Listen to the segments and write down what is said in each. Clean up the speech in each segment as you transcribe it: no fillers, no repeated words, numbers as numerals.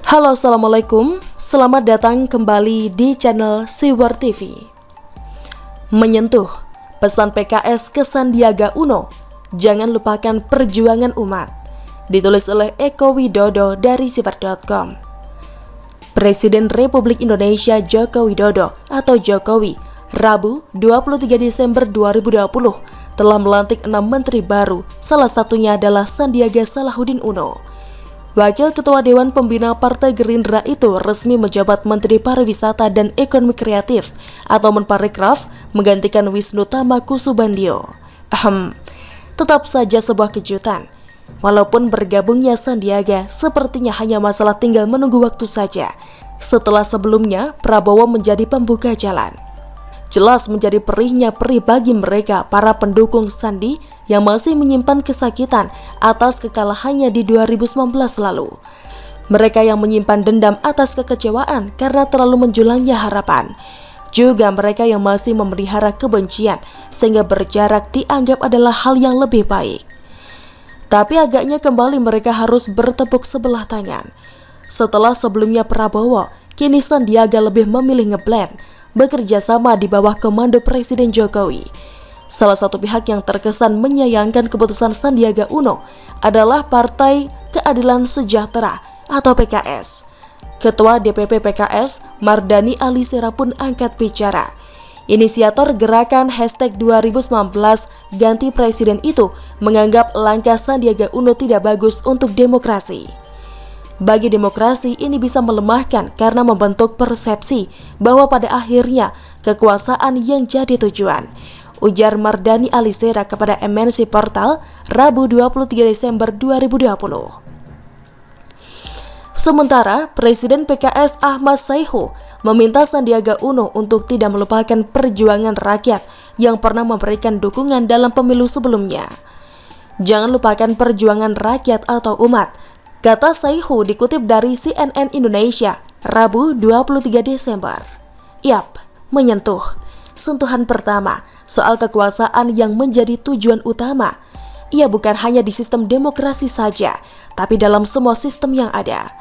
Halo, assalamualaikum. Selamat datang kembali di channel Siwar TV. Menyentuh pesan PKS ke Sandiaga Uno, jangan lupakan perjuangan umat. Ditulis oleh Eko Widodo dari Siwar.com. Presiden Republik Indonesia Joko Widodo atau Jokowi, Rabu 23 Desember 2020 telah melantik 6 menteri baru, salah satunya adalah Sandiaga Salahuddin Uno. Wakil Ketua Dewan Pembina Partai Gerindra itu resmi menjabat Menteri Pariwisata dan Ekonomi Kreatif atau Menparekraf menggantikan Wisnu Tama Kusubandio. Tetap saja sebuah kejutan. Walaupun bergabungnya Sandiaga sepertinya hanya masalah tinggal menunggu waktu saja. Setelah sebelumnya Prabowo menjadi pembuka jalan. Jelas menjadi perihnya perih bagi mereka para pendukung Sandi yang masih menyimpan kesakitan atas kekalahannya di 2019 lalu. Mereka yang menyimpan dendam atas kekecewaan karena terlalu menjulangnya harapan. Juga mereka yang masih memelihara kebencian sehingga berjarak dianggap adalah hal yang lebih baik. Tapi agaknya kembali mereka harus bertepuk sebelah tangan. Setelah sebelumnya Prabowo, kini Sandiaga lebih memilih ngeblend, bekerja sama di bawah komando Presiden Jokowi. Salah satu pihak yang terkesan menyayangkan keputusan Sandiaga Uno adalah Partai Keadilan Sejahtera atau PKS. Ketua DPP PKS, Mardani Alisera pun angkat bicara. Inisiator gerakan #2019 ganti presiden itu menganggap langkah Sandiaga Uno tidak bagus untuk demokrasi. Bagi demokrasi ini bisa melemahkan karena membentuk persepsi bahwa pada akhirnya kekuasaan yang jadi tujuan, ujar Mardani Alisera kepada MNC Portal Rabu 23 Desember 2020. Sementara Presiden PKS Ahmad Saihu meminta Sandiaga Uno untuk tidak melupakan perjuangan rakyat yang pernah memberikan dukungan dalam pemilu sebelumnya. Jangan lupakan perjuangan rakyat atau umat, kata Saihu dikutip dari CNN Indonesia, Rabu 23 Desember. Yap, menyentuh. Sentuhan pertama, soal kekuasaan yang menjadi tujuan utama. Ia bukan hanya di sistem demokrasi saja, tapi dalam semua sistem yang ada.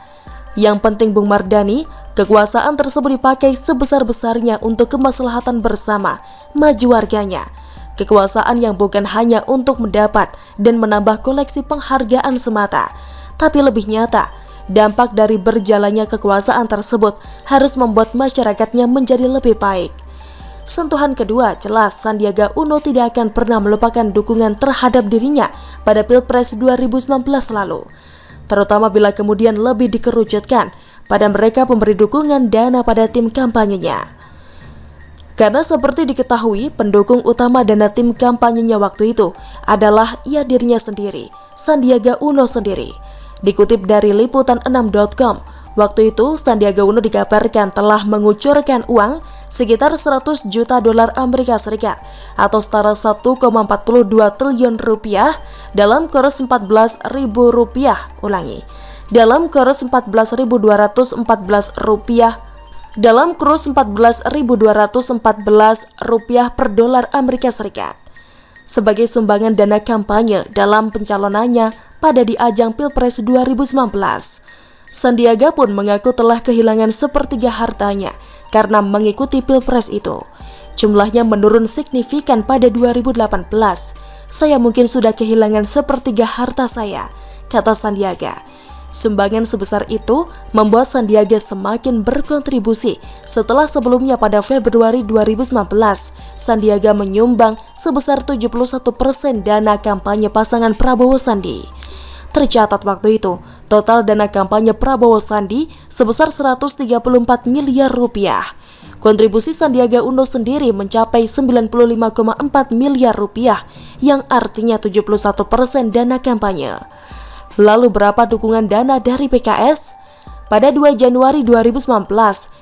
Yang penting Bung Mardani, kekuasaan tersebut dipakai sebesar-besarnya untuk kemaslahatan bersama, maju warganya. Kekuasaan yang bukan hanya untuk mendapat dan menambah koleksi penghargaan semata, tapi lebih nyata, dampak dari berjalannya kekuasaan tersebut harus membuat masyarakatnya menjadi lebih baik. Sentuhan kedua, jelas Sandiaga Uno tidak akan pernah melupakan dukungan terhadap dirinya pada Pilpres 2019 lalu, terutama bila kemudian lebih dikerucutkan pada mereka pemberi dukungan dana pada tim kampanyenya. Karena seperti diketahui, pendukung utama dana tim kampanyenya waktu itu adalah ia dirinya sendiri, Sandiaga Uno sendiri. Dikutip dari liputan6.com, waktu itu Sandiaga Uno dikabarkan telah mengucurkan uang sekitar 100 juta dolar Amerika Serikat atau setara 1,42 triliun rupiah dalam kurs 14.000 rupiah, dalam kurs 14.214 rupiah, dalam kurs 14.214 rupiah per dolar Amerika Serikat sebagai sumbangan dana kampanye dalam pencalonannya pada di ajang Pilpres 2019. Sandiaga pun mengaku telah kehilangan sepertiga hartanya karena mengikuti Pilpres itu. Jumlahnya menurun signifikan pada 2018. Saya mungkin sudah kehilangan sepertiga harta saya, kata Sandiaga. Sumbangan sebesar itu membuat Sandiaga semakin berkontribusi setelah sebelumnya pada Februari 2019, Sandiaga menyumbang sebesar 71% dana kampanye pasangan Prabowo Sandi. Tercatat waktu itu, total dana kampanye Prabowo Sandi sebesar 134 miliar rupiah. Kontribusi Sandiaga Uno sendiri mencapai 95,4 miliar rupiah, yang artinya 71% dana kampanye. Lalu berapa dukungan dana dari PKS? Pada 2 Januari 2019,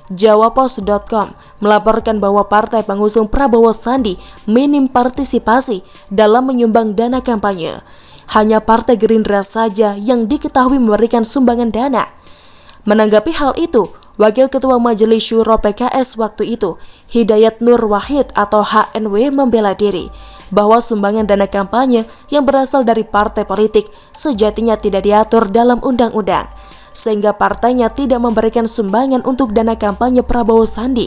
Jawapos.com melaporkan bahwa partai pengusung Prabowo Sandi minim partisipasi dalam menyumbang dana kampanye. Hanya Partai Gerindra saja yang diketahui memberikan sumbangan dana. Menanggapi hal itu, Wakil Ketua Majelis Syuro PKS waktu itu, Hidayat Nur Wahid atau HNW membela diri bahwa sumbangan dana kampanye yang berasal dari partai politik sejatinya tidak diatur dalam undang-undang. sehingga partainya tidak memberikan sumbangan untuk dana kampanye Prabowo Sandi.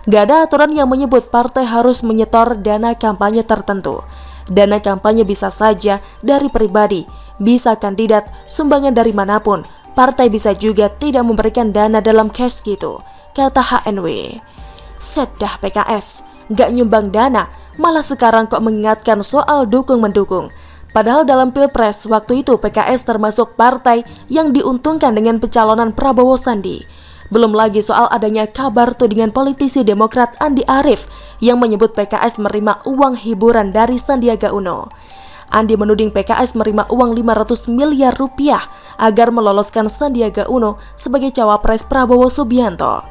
Gak ada aturan yang menyebut partai harus menyetor dana kampanye tertentu. Dana kampanye bisa saja dari pribadi, bisa kandidat, sumbangan dari manapun. Partai bisa juga tidak memberikan dana dalam cash gitu, kata HNW. Sedah PKS, gak nyumbang dana, malah sekarang kok mengingatkan soal dukung-mendukung. Padahal dalam Pilpres waktu itu PKS termasuk partai yang diuntungkan dengan pencalonan Prabowo Sandi. Belum lagi soal adanya kabar tudingan politisi Demokrat Andi Arief yang menyebut PKS menerima uang hiburan dari Sandiaga Uno. Andi menuding PKS menerima uang 500 miliar rupiah agar meloloskan Sandiaga Uno sebagai cawapres Prabowo Subianto.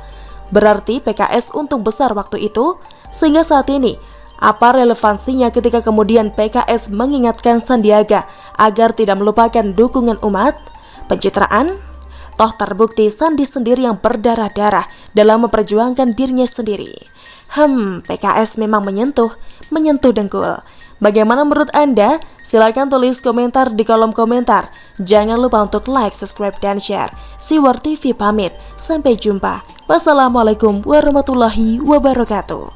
Berarti PKS untung besar waktu itu, sehingga saat ini apa relevansinya ketika kemudian PKS mengingatkan Sandiaga agar tidak melupakan dukungan umat? Pencitraan? Toh terbukti Sandi sendiri yang berdarah-darah dalam memperjuangkan dirinya sendiri. PKS memang menyentuh dengkul. Bagaimana menurut Anda? Silahkan tulis komentar di kolom komentar. Jangan lupa untuk like, subscribe, dan share. Siwar TV pamit. Sampai jumpa. Wassalamualaikum warahmatullahi wabarakatuh.